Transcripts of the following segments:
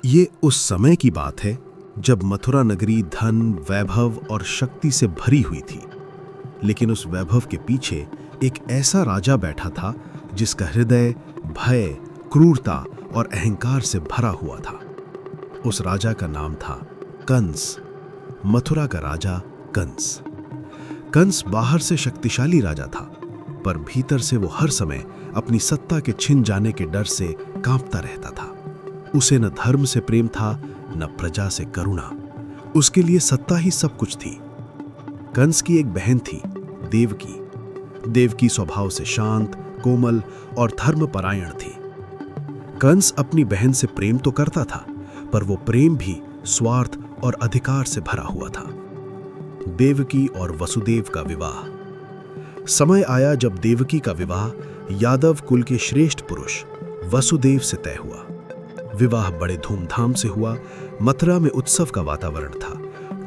ये उस समय की बात है जब मथुरा नगरी धन, वैभव और शक्ति से भरी हुई थी। लेकिन उस वैभव के पीछे एक ऐसा राजा बैठा था जिसका हृदय भय, क्रूरता और अहंकार से भरा हुआ था। उस राजा का नाम था कंस। मथुरा का राजा कंस। कंस बाहर से शक्तिशाली राजा था, पर भीतर से वो हर समय अपनी सत्ता के छिन जाने के डर से कांपता रहता था। उसे न धर्म से प्रेम था, न प्रजा से करुणा। उसके लिए सत्ता ही सब कुछ थी। कंस की एक बहन थी, देवकी। देवकी स्वभाव से शांत, कोमल और धर्मपरायण थी। कंस अपनी बहन से प्रेम तो करता था, पर वो प्रेम भी स्वार्थ और अधिकार से भरा हुआ था। देवकी और वसुदेव का विवाह। समय आया जब देवकी का विवाह यादव कुल के श्रेष्ठ पुरुष वसुदेव से तय हुआ। विवाह बड़े धूमधाम से हुआ। मथुरा में उत्सव का वातावरण था।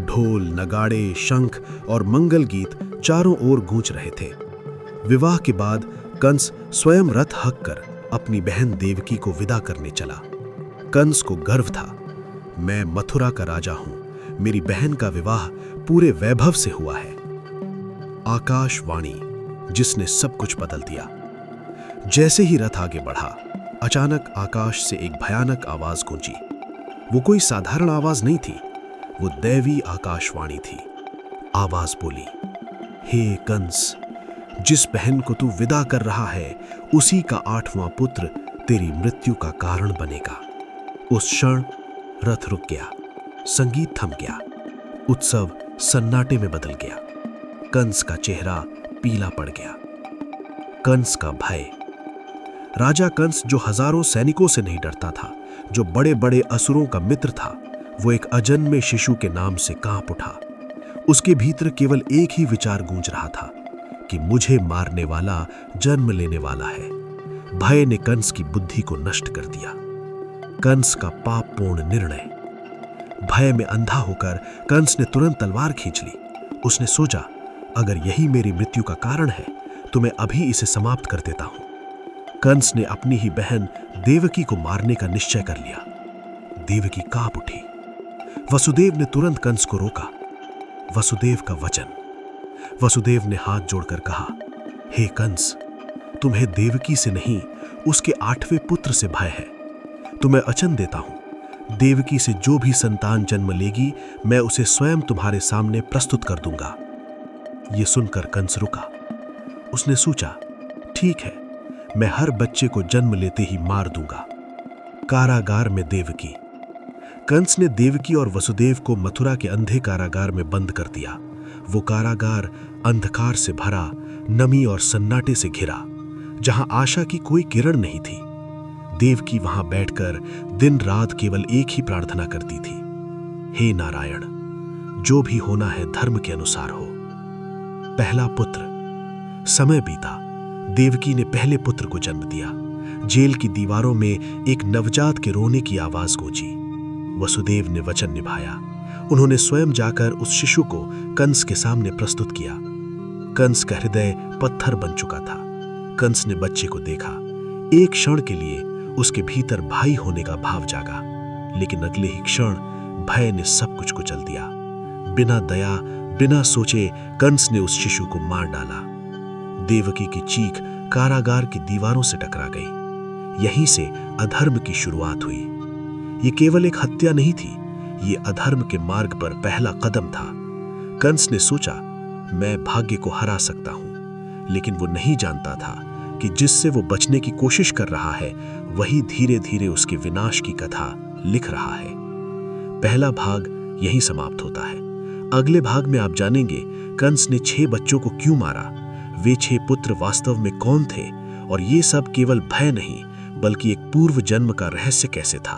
ढोल, नगाड़े, शंख और मंगल गीत चारों ओर गूंज रहे थे। विवाह के बाद कंस स्वयं रथ हक कर अपनी बहन देवकी को विदा करने चला। कंस को गर्व था, मैं मथुरा का राजा हूं, मेरी बहन का विवाह पूरे वैभव से हुआ है। आकाशवाणी, जिसने सब कुछ बदल दिया। जैसे ही रथ आगे बढ़ा, अचानक आकाश से एक भयानक आवाज गूंजी। वो कोई साधारण आवाज नहीं थी, वो दैवी आकाशवाणी थी। आवाज बोली, हे कंस, जिस बहन को तू विदा कर रहा है, उसी का 8वां पुत्र तेरी मृत्यु का कारण बनेगा। उस क्षण रथ रुक गया, संगीत थम गया, उत्सव सन्नाटे में बदल गया। कंस का चेहरा पीला पड़ गया। कंस का भय। राजा कंस, जो हजारों सैनिकों से नहीं डरता था, जो बड़े बड़े असुरों का मित्र था, वो एक अजन्मे शिशु के नाम से कांप उठा। उसके भीतर केवल एक ही विचार गूंज रहा था कि मुझे मारने वाला जन्म लेने वाला है। भय ने कंस की बुद्धि को नष्ट कर दिया। कंस का पापपूर्ण निर्णय। भय में अंधा होकर कंस ने तुरंत तलवार खींच ली। उसने सोचा, अगर यही मेरी मृत्यु का कारण है तो मैं अभी इसे समाप्त कर देता हूं। कंस ने अपनी ही बहन देवकी को मारने का निश्चय कर लिया। देवकी कांप उठी। वसुदेव ने तुरंत कंस को रोका। वसुदेव का वचन। वसुदेव ने हाथ जोड़कर कहा, हे कंस, तुम्हें देवकी से नहीं, उसके 8वें पुत्र से भय है। तुम्हें वचन देता हूं, देवकी से जो भी संतान जन्म लेगी, मैं उसे स्वयं तुम्हारे सामने प्रस्तुत कर दूंगा। यह सुनकर कंस रुका। उसने सोचा, ठीक है, मैं हर बच्चे को जन्म लेते ही मार दूंगा। कारागार में देवकी। कंस ने देवकी और वसुदेव को मथुरा के अंधे कारागार में बंद कर दिया। वो कारागार अंधकार से भरा, नमी और सन्नाटे से घिरा, जहां आशा की कोई किरण नहीं थी। देवकी वहां बैठकर दिन रात केवल एक ही प्रार्थना करती थी, हे नारायण, जो भी होना है धर्म के अनुसार हो। पहला पुत्र। समय बीता। देवकी ने पहले पुत्र को जन्म दिया। जेल की दीवारों में एक नवजात के रोने की आवाज गूंजी। वसुदेव ने वचन निभाया। उन्होंने स्वयं जाकर उस शिशु को कंस के सामने प्रस्तुत किया। कंस का हृदय पत्थर बन चुका था। कंस ने बच्चे को देखा। एक क्षण के लिए उसके भीतर भाई होने का भाव जागा, लेकिन अगले ही क्षण भय ने सब कुछ कुचल दिया। बिना दया, बिना सोचे कंस ने उस शिशु को मार डाला। देवकी की चीख कारागार की दीवारों से टकरा गई। यहीं से अधर्म की शुरुआत हुई। ये केवल एक हत्या नहीं थी, ये अधर्म के मार्ग पर पहला कदम था। कंस ने सोचा, मैं भाग्य को हरा सकता हूं, लेकिन वो नहीं जानता था कि जिससे वो बचने की कोशिश कर रहा है, वही धीरे धीरे उसके विनाश की कथा लिख रहा है। पहला भाग यहीं समाप्त होता है। अगले भाग में आप जानेंगे कंस ने 6 बच्चों को क्यों मारा, वे 6 पुत्र वास्तव में कौन थे, और ये सब केवल भय नहीं बल्कि एक पूर्व जन्म का रहस्य कैसे था।